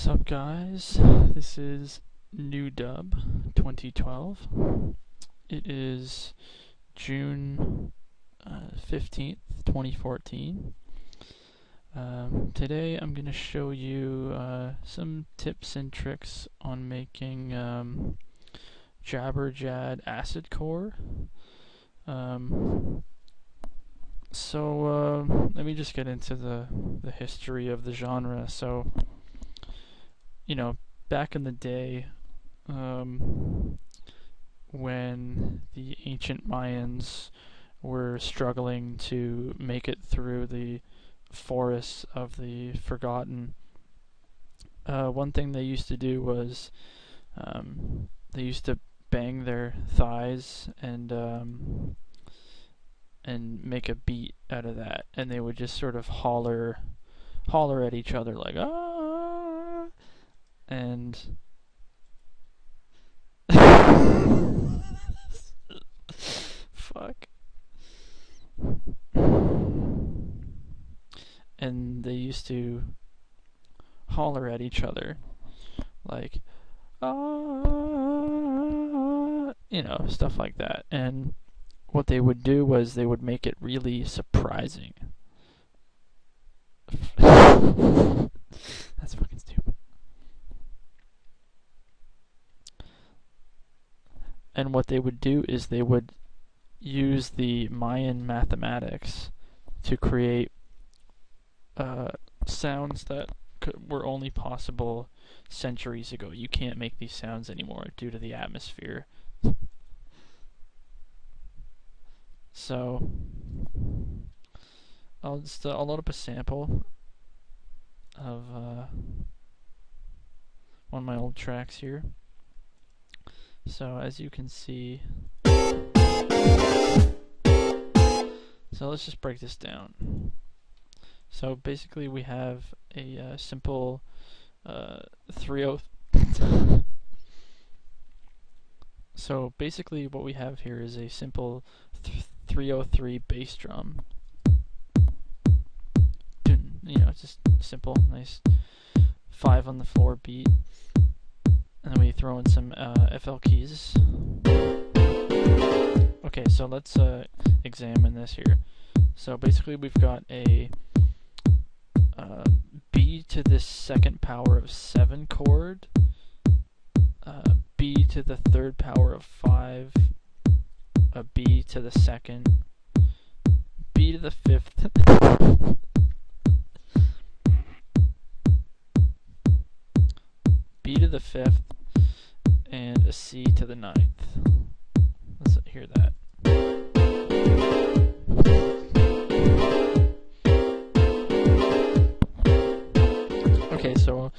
What's up, guys? This is New Dub 2012. It is June 15th, 2014. Today I'm going to show you some tips and tricks on making Jabberjad acid core. Let me just get into the history of the genre. So, you know, back in the day, when the ancient Mayans were struggling to make it through the forests of the Forgotten, one thing they used to do was they used to bang their thighs and make a beat out of that, and they would just sort of holler at each other like ah, and fuck. And they used to holler at each other like ah, you know, stuff like that. And what they would do was they would make it really surprising. That's fucking stupid. And what they would do is they would use the Mayan mathematics to create sounds that were only possible centuries ago. You can't make these sounds anymore due to the atmosphere. So I'll load up a sample of one of my old tracks here. So as you can see, so let's just break this down. So basically we have a simple 3/0. So basically what we have here is a simple 303 bass drum. You know, it's just simple, nice 5 on the 4 beat. And then we throw in some FL keys. Okay, so let's examine this here. So basically we've got a B to the second power of 7 chord, B to the third power of 5, a B to the second, B to the fifth, B to the fifth, and a C to the ninth. Let's hear that. Okay, so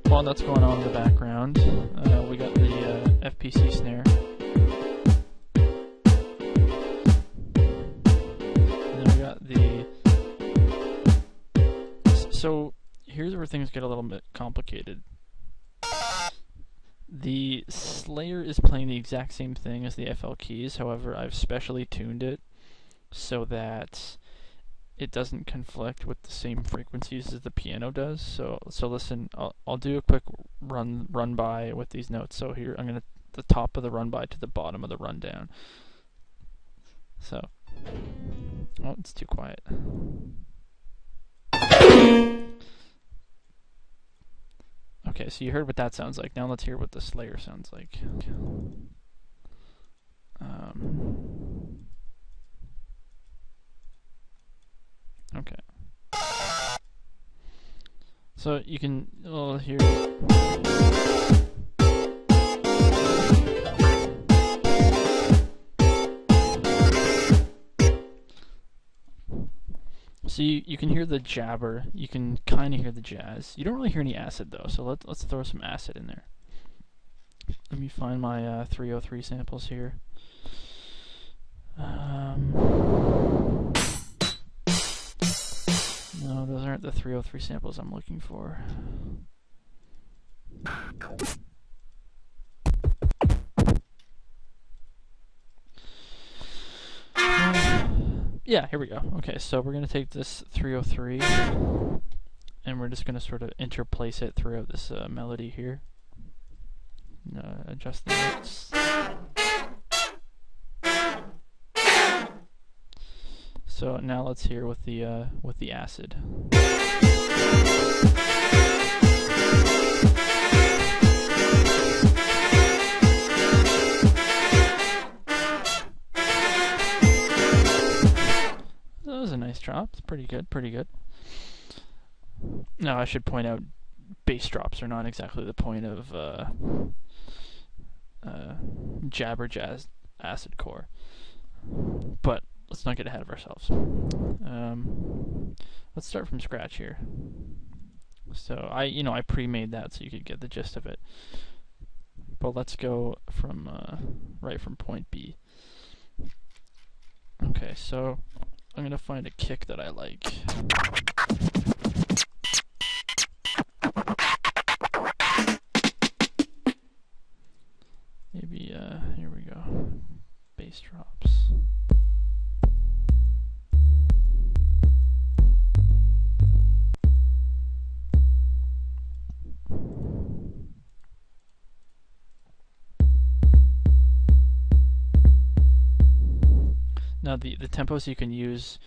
while that's going on in the background, we got the FPC snare. And then we got the... So here's where things get a little bit complicated. The Slayer is playing the exact same thing as the FL keys, however I've specially tuned it so that it doesn't conflict with the same frequencies as the piano does. So listen, I'll do a quick run by with these notes. So here I'm gonna the top of the run by to the bottom of the rundown. So, oh, it's too quiet. Okay, so you heard what that sounds like. Now let's hear what the Slayer sounds like. Okay. So you can hear. So you can hear the jabber. You can kind of hear the jazz. You don't really hear any acid though. So let's throw some acid in there. Let me find my 303 samples here. No, those aren't the 303 samples I'm looking for. Yeah, here we go. Okay, so we're going to take this 303 and we're just going to sort of interplace it throughout this melody here. Adjust the notes. So now let's hear with the acid. That was a nice drop. It's pretty good, pretty good. Now I should point out, bass drops are not exactly the point of jabber jazz acid core, but let's not get ahead of ourselves. Let's start from scratch here. So I pre-made that so you could get the gist of it. But let's go from right from point B. Okay, so I'm gonna find a kick that I like. Maybe here we go. Bass drops. Now the tempos you can use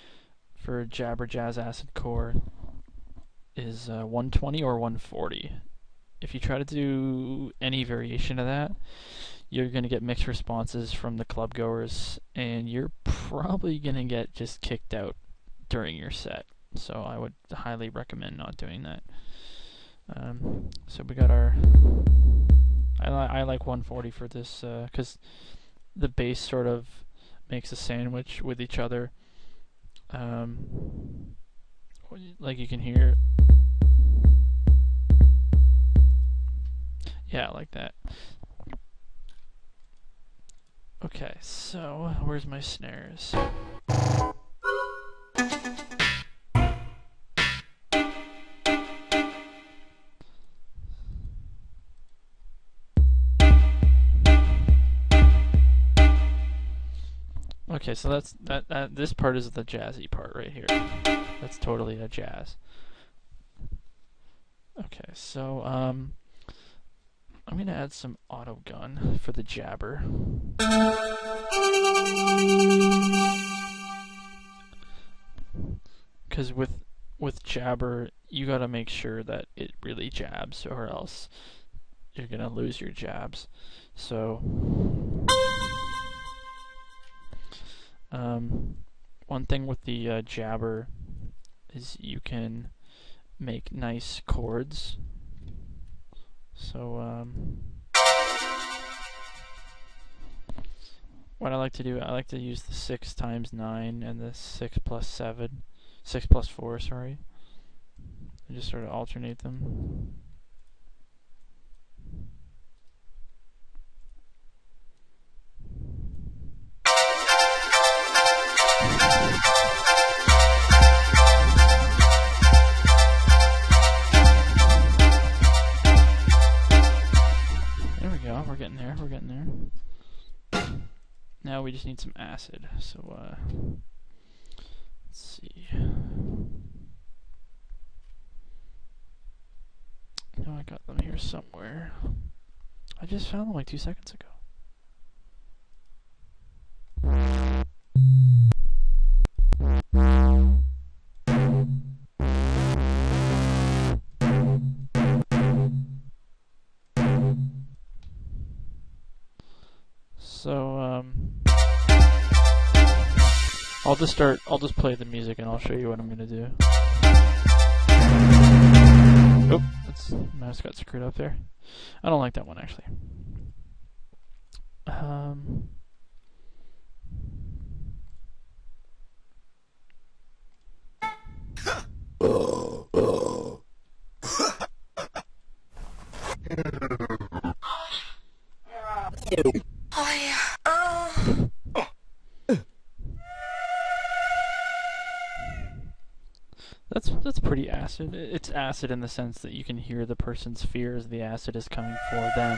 for jabber jazz acid core is 120 or 140. If you try to do any variation of that, you're going to get mixed responses from the club goers, and you're probably going to get just kicked out during your set. So I would highly recommend not doing that. So we got our... I like 140 for this because the bass sort of makes a sandwich with each other. Like you can hear. Yeah, like that. Okay, so where's my snares? Okay, so that's this part is the jazzy part right here. That's totally a jazz. Okay, so I'm gonna add some auto gun for the jabber. Because with jabber, you gotta make sure that it really jabs, or else you're gonna lose your jabs. So one thing with the jabber is you can make nice chords. So what I like to do, I like to use the 6 times 9 and the 6 plus 7, 6 plus 4, sorry. And just sort of alternate them. There we go, we're getting there, we're getting there. Now we just need some acid, so let's see. No, I got them here somewhere. I just found them like 2 seconds ago. So I'll just play the music and I'll show you what I'm gonna do. Oh, mouse got screwed up there. I don't like that one actually. That's pretty acid. It's acid in the sense that you can hear the person's fear as the acid is coming for them.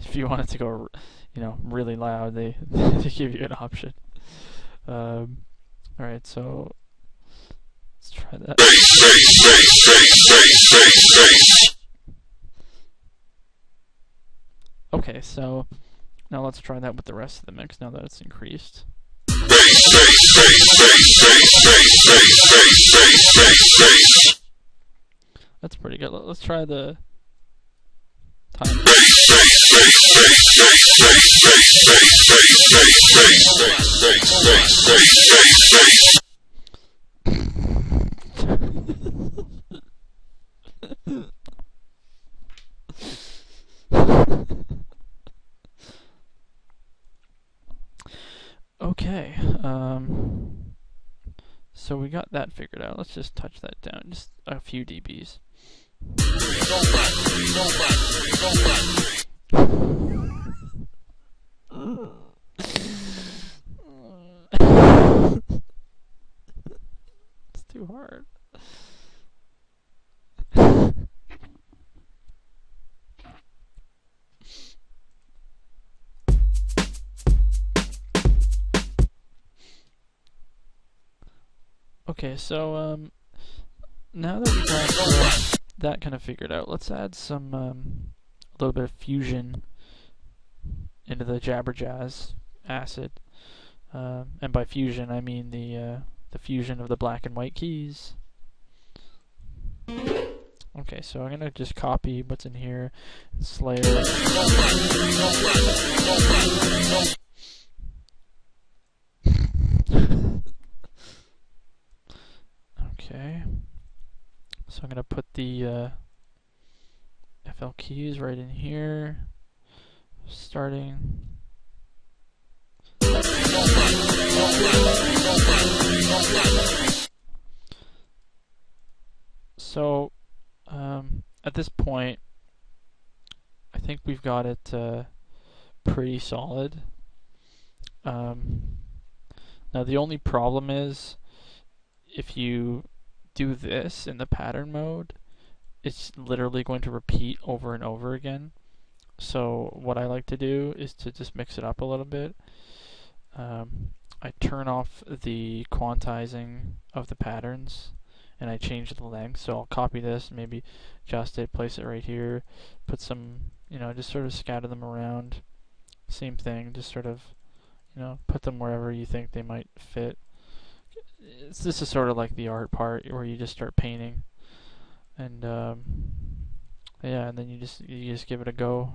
if you want it to go, really loud, they they give you an option. All right, so let's try that. Okay, so now let's try that with the rest of the mix. Now that it's increased. That's pretty good. Let's try the time. Okay, so we got that figured out. Let's just touch that down, just a few dBs. It's too hard. Okay, so now that we got that kind of figured out, let's add some a little bit of fusion into the Jabberjazz acid, and by fusion I mean the fusion of the black and white keys. Okay, so I'm gonna just copy what's in here and slay it. Okay, so I'm gonna put the FL keys right in here, starting. So at this point, I think we've got it pretty solid. Now the only problem is, if you do this in the pattern mode, it's literally going to repeat over and over again. So what I like to do is to just mix it up a little bit. I turn off the quantizing of the patterns and I change the length. So I'll copy this, maybe adjust it, place it right here, put some, just sort of scatter them around. Same thing, just sort of, put them wherever you think they might fit. This is sort of like the art part where you just start painting, and yeah, and then you just give it a go.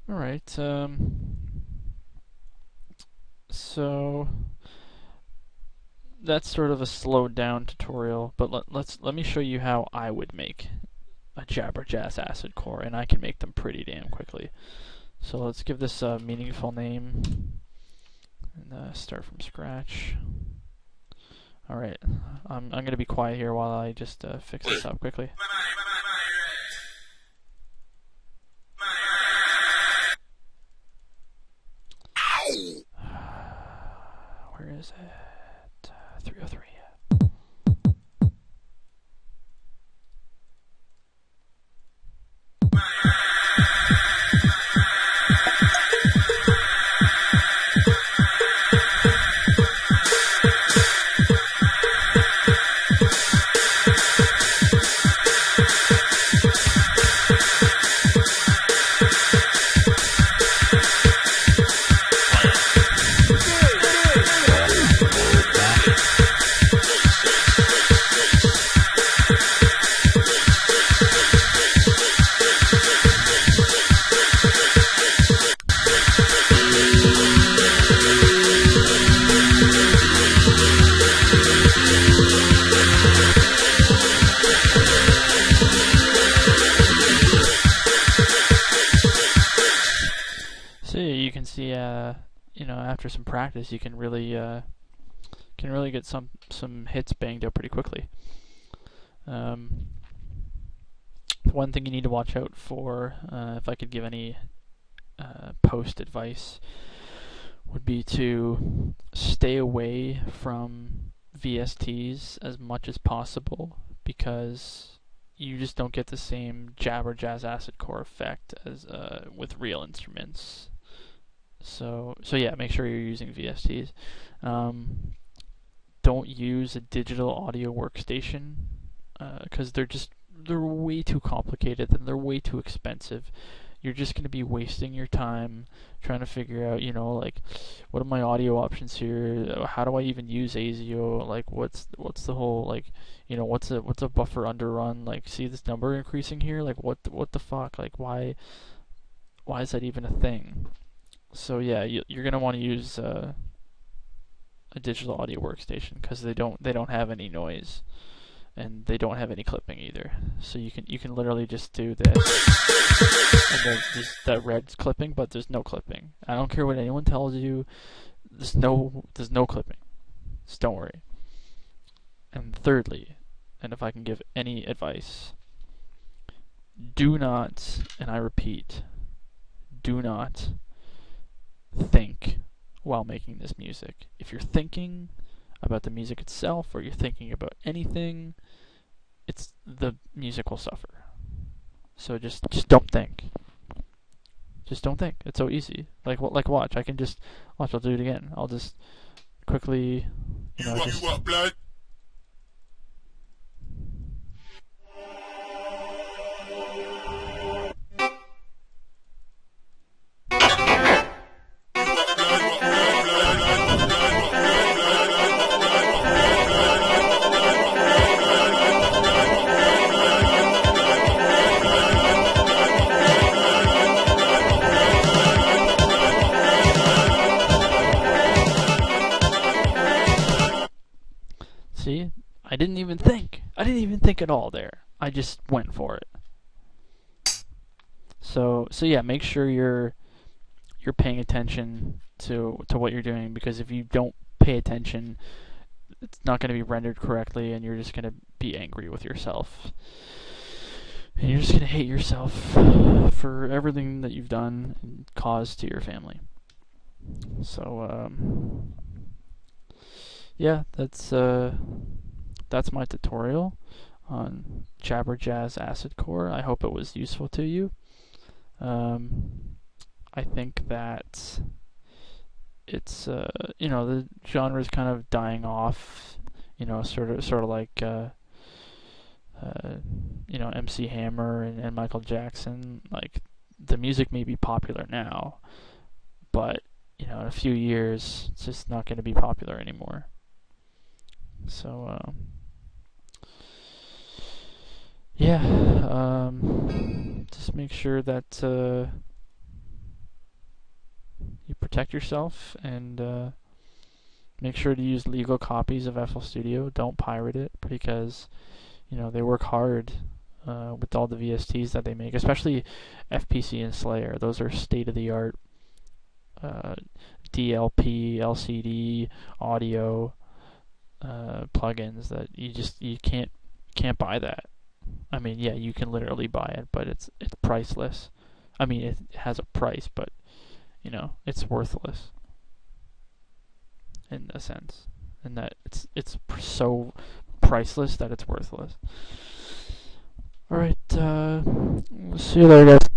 All right, so that's sort of a slowed down tutorial, but let me show you how I would make a Jabberjazz acid core, and I can make them pretty damn quickly. So let's give this a meaningful name and start from scratch. All right, I'm going to be quiet here while I just fix this up quickly. Where is it? 303. You can see, after some practice, you can really get some hits banged out pretty quickly. The one thing you need to watch out for, if I could give any post advice, would be to stay away from VSTs as much as possible, because you just don't get the same jabber jazz acid core effect as with real instruments. So yeah, make sure you're using VSTs. Don't use a digital audio workstation, because they're way too complicated and they're way too expensive. You're just going to be wasting your time trying to figure out, like, what are my audio options here? How do I even use ASIO? Like, what's the whole, like, what's a buffer underrun? Like, see this number increasing here? Like, what the fuck? Like, why is that even a thing? So yeah, you're going to want to use a digital audio workstation, because they don't have any noise, and they don't have any clipping either. So you can literally just do this, and there's just that red clipping, but there's no clipping. I don't care what anyone tells you. There's no clipping. Just don't worry. And thirdly, and if I can give any advice, do not, and I repeat, do not think while making this music. If you're thinking about the music itself, or you're thinking about anything, the music will suffer. So just don't think. Just don't think. It's so easy. Like watch. I can just watch. I'll do it again. I'll just quickly, just. You up, blood? See, I didn't even think. I didn't even think at all there. I just went for it. So yeah, make sure you're paying attention to what you're doing, because if you don't pay attention, it's not going to be rendered correctly, and you're just going to be angry with yourself. And you're just going to hate yourself for everything that you've done and caused to your family. So yeah, that's my tutorial on Jabber Jazz Acid Core. I hope it was useful to you. I think that it's the genre is kind of dying off. Sort of like MC Hammer and Michael Jackson. Like, the music may be popular now, but in a few years it's just not going to be popular anymore. So yeah, just make sure that you protect yourself, and make sure to use legal copies of FL Studio. Don't pirate it, because they work hard with all the VSTs that they make, especially FPC and Slayer. Those are state-of-the-art DLP, LCD, audio plugins that you can't buy that. I mean, yeah, you can literally buy it, but it's priceless. I mean, it has a price, but it's worthless in a sense, and that it's so priceless that it's worthless. All right, see you later, guys.